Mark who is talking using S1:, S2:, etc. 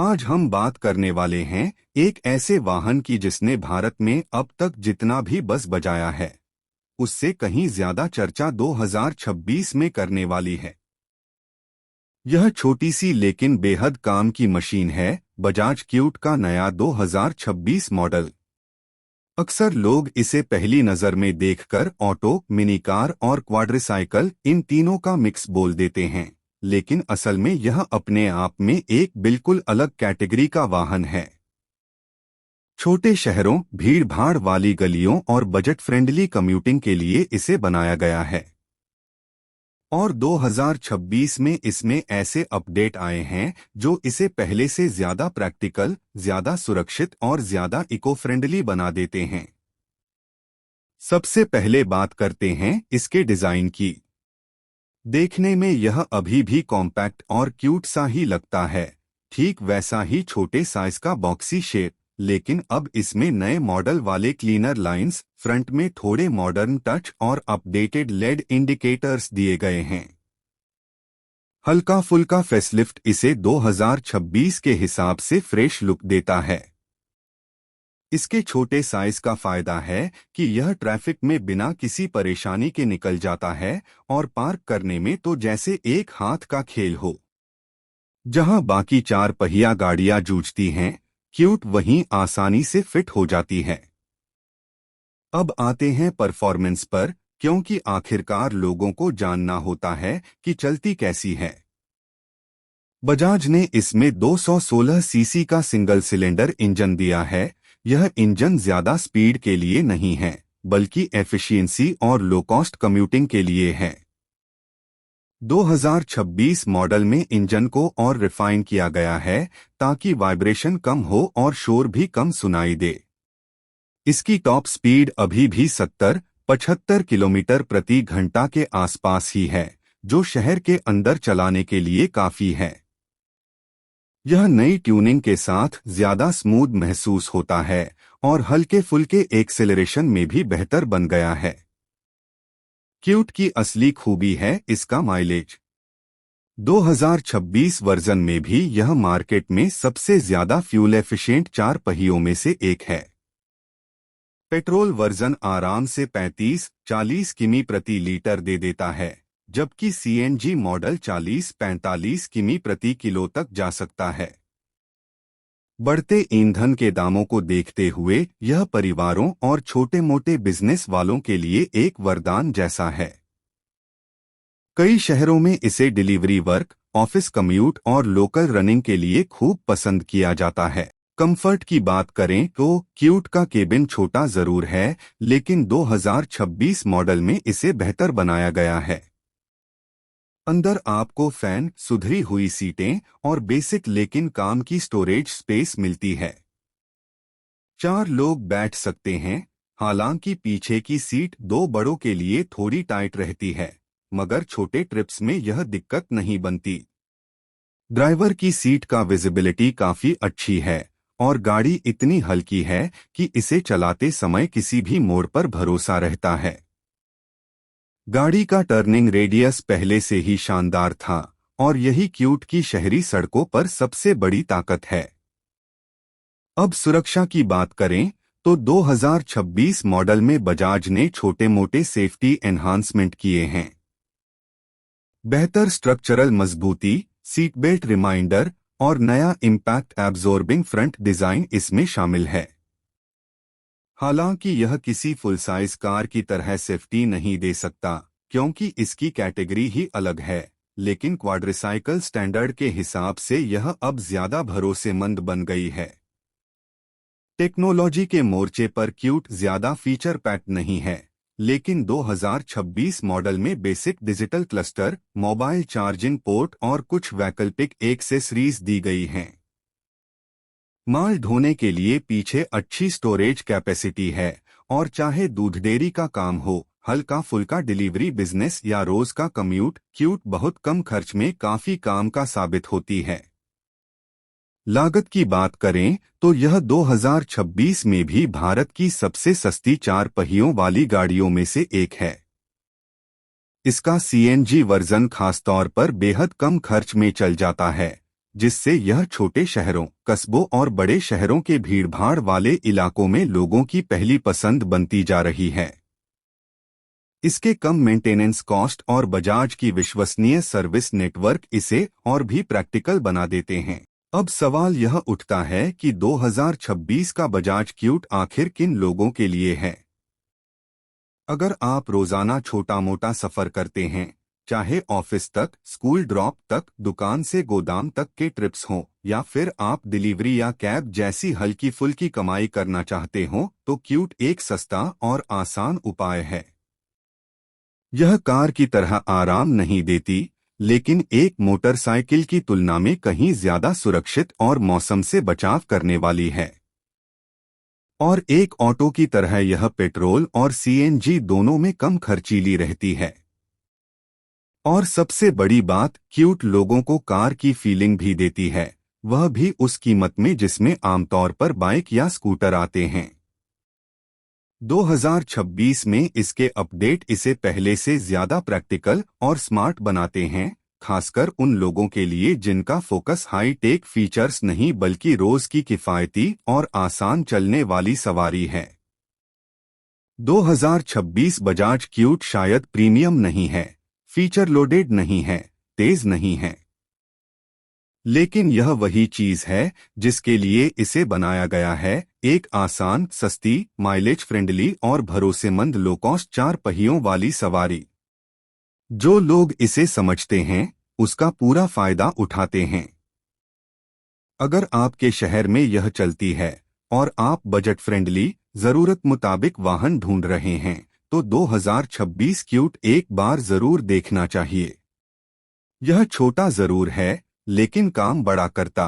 S1: आज हम बात करने वाले हैं एक ऐसे वाहन की जिसने भारत में अब तक जितना भी बज़ बजाया है उससे कहीं ज्यादा चर्चा 2026 में करने वाली है। यह छोटी सी लेकिन बेहद काम की मशीन है, बजाज क्यूट का नया 2026 मॉडल। अक्सर लोग इसे पहली नज़र में देखकर ऑटो, मिनी कार और क्वाड्रिसाइकिल इन तीनों का मिक्स बोल देते हैं, लेकिन असल में यह अपने आप में एक बिल्कुल अलग कैटेगरी का वाहन है। छोटे शहरों, भीड़ भाड़ वाली गलियों और बजट फ्रेंडली कम्यूटिंग के लिए इसे बनाया गया है। और 2026 में इसमें ऐसे अपडेट आए हैं जो इसे पहले से ज्यादा प्रैक्टिकल, ज्यादा सुरक्षित और ज्यादा इको फ्रेंडली बना देते हैं। सबसे पहले बात करते हैं इसके डिजाइन की। देखने में यह अभी भी कॉम्पैक्ट और क्यूट सा ही लगता है, ठीक वैसा ही छोटे साइज का बॉक्सी शेप, लेकिन अब इसमें नए मॉडल वाले क्लीनर लाइंस, फ्रंट में थोड़े मॉडर्न टच और अपडेटेड लेड इंडिकेटर्स दिए गए हैं। हल्का फुल्का फेसलिफ्ट इसे 2026 के हिसाब से फ्रेश लुक देता है। इसके छोटे साइज का फायदा है कि यह ट्रैफिक में बिना किसी परेशानी के निकल जाता है और पार्क करने में तो जैसे एक हाथ का खेल हो। जहां बाकी चार पहिया गाड़ियां जूझती हैं, क्यूट वहीं आसानी से फिट हो जाती है। अब आते हैं परफॉर्मेंस पर, क्योंकि आखिरकार लोगों को जानना होता है कि चलती कैसी है। बजाज ने इसमें 216 सीसी का सिंगल सिलेंडर इंजन दिया है। यह इंजन ज्यादा स्पीड के लिए नहीं है, बल्कि एफिशिएंसी और लो कॉस्ट कम्यूटिंग के लिए है। 2026 मॉडल में इंजन को और रिफाइन किया गया है ताकि वाइब्रेशन कम हो और शोर भी कम सुनाई दे। इसकी टॉप स्पीड अभी भी 70-75 किलोमीटर प्रति घंटा के आसपास ही है, जो शहर के अंदर चलाने के लिए काफी है। यह नई ट्यूनिंग के साथ ज्यादा स्मूथ महसूस होता है और हल्के फुल्के एक्सेलरेशन में भी बेहतर बन गया है। क्यूट की असली खूबी है इसका माइलेज। 2026 वर्जन में भी यह मार्केट में सबसे ज्यादा फ्यूल एफिशिएंट चार पहियों में से एक है। पेट्रोल वर्जन आराम से 35-40 किमी प्रति लीटर दे देता है, जबकि सीएनजी मॉडल 40-45 किमी प्रति किलो तक जा सकता है। बढ़ते ईंधन के दामों को देखते हुए यह परिवारों और छोटे मोटे बिजनेस वालों के लिए एक वरदान जैसा है। कई शहरों में इसे डिलीवरी वर्क, ऑफिस कम्यूट और लोकल रनिंग के लिए खूब पसंद किया जाता है। कंफर्ट की बात करें तो क्यूट का केबिन छोटा जरूर है, लेकिन 2026 मॉडल में इसे बेहतर बनाया गया है। अंदर आपको फैन, सुधरी हुई सीटें और बेसिक लेकिन काम की स्टोरेज स्पेस मिलती है। 4 लोग बैठ सकते हैं, हालांकि पीछे की सीट 2 बड़ों के लिए थोड़ी टाइट रहती है, मगर छोटे ट्रिप्स में यह दिक्कत नहीं बनती। ड्राइवर की सीट का विजिबिलिटी काफी अच्छी है और गाड़ी इतनी हल्की है कि इसे चलाते समय किसी भी मोड़ पर भरोसा रहता है। गाड़ी का टर्निंग रेडियस पहले से ही शानदार था और यही क्यूट की शहरी सड़कों पर सबसे बड़ी ताकत है। अब सुरक्षा की बात करें तो 2026 मॉडल में बजाज ने छोटे मोटे सेफ्टी एनहांसमेंट किए हैं। बेहतर स्ट्रक्चरल मजबूती, सीट बेल्ट रिमाइंडर और नया इम्पैक्ट एब्जॉर्बिंग फ्रंट डिजाइन इसमें शामिल है। हालांकि यह किसी फुल साइज कार की तरह सेफ्टी नहीं दे सकता, क्योंकि इसकी कैटेगरी ही अलग है, लेकिन क्वाड्रिसाइकिल स्टैंडर्ड के हिसाब से यह अब ज्यादा भरोसेमंद बन गई है। टेक्नोलॉजी के मोर्चे पर क्यूट ज्यादा फीचर पैक्ड नहीं है, लेकिन 2026 मॉडल में basic digital cluster, mobile charging port और कुछ वैकल्पिक एक्सेसरीज दी गई हैं। माल ढोने के लिए पीछे अच्छी स्टोरेज कैपेसिटी है और चाहे दूध डेयरी का काम हो, हल्का फुल्का डिलीवरी बिजनेस या रोज का कम्यूट, क्यूट बहुत कम खर्च में काफी काम का साबित होती है। लागत की बात करें तो यह 2026 में भी भारत की सबसे सस्ती चार पहियों वाली गाड़ियों में से एक है। इसका सीएनजी वर्जन खासतौर पर बेहद कम खर्च में चल जाता है, जिससे यह छोटे शहरों, कस्बों और बड़े शहरों के भीड़भाड़ वाले इलाकों में लोगों की पहली पसंद बनती जा रही है। इसके कम मेंटेनेंस कॉस्ट और बजाज की विश्वसनीय सर्विस नेटवर्क इसे और भी प्रैक्टिकल बना देते हैं। अब सवाल यह उठता है कि 2026 का बजाज क्यूट आखिर किन लोगों के लिए है। अगर आप रोजाना छोटा मोटा सफर करते हैं, चाहे ऑफिस तक, स्कूल ड्रॉप तक, दुकान से गोदाम तक के ट्रिप्स हों, या फिर आप डिलीवरी या कैब जैसी हल्की फुल्की कमाई करना चाहते हो, तो क्यूट एक सस्ता और आसान उपाय है। यह कार की तरह आराम नहीं देती, लेकिन एक मोटरसाइकिल की तुलना में कहीं ज्यादा सुरक्षित और मौसम से बचाव करने वाली है। और एक ऑटो की तरह यह पेट्रोल और सीएनजी दोनों में कम खर्चीली रहती है। और सबसे बड़ी बात, क्यूट लोगों को कार की फीलिंग भी देती है, वह भी उस कीमत में जिसमें आमतौर पर बाइक या स्कूटर आते हैं। 2026 में इसके अपडेट इसे पहले से ज्यादा प्रैक्टिकल और स्मार्ट बनाते हैं, खासकर उन लोगों के लिए जिनका फोकस हाई टेक फीचर्स नहीं बल्कि रोज की किफायती और आसान चलने वाली सवारी है। 2026 बजाज क्यूट शायद प्रीमियम नहीं है, फीचर लोडेड नहीं है, तेज नहीं है, लेकिन यह वही चीज है जिसके लिए इसे बनाया गया है, एक आसान, सस्ती, माइलेज फ्रेंडली और भरोसेमंद लो कॉस्ट 4 पहियों वाली सवारी। जो लोग इसे समझते हैं, उसका पूरा फायदा उठाते हैं। अगर आपके शहर में यह चलती है और आप बजट फ्रेंडली, जरूरत मुताबिक वाहन ढूंढ रहे हैं, तो 2026 क्यूट एक बार जरूर देखना चाहिए। यह छोटा जरूर है, लेकिन काम बड़ा करता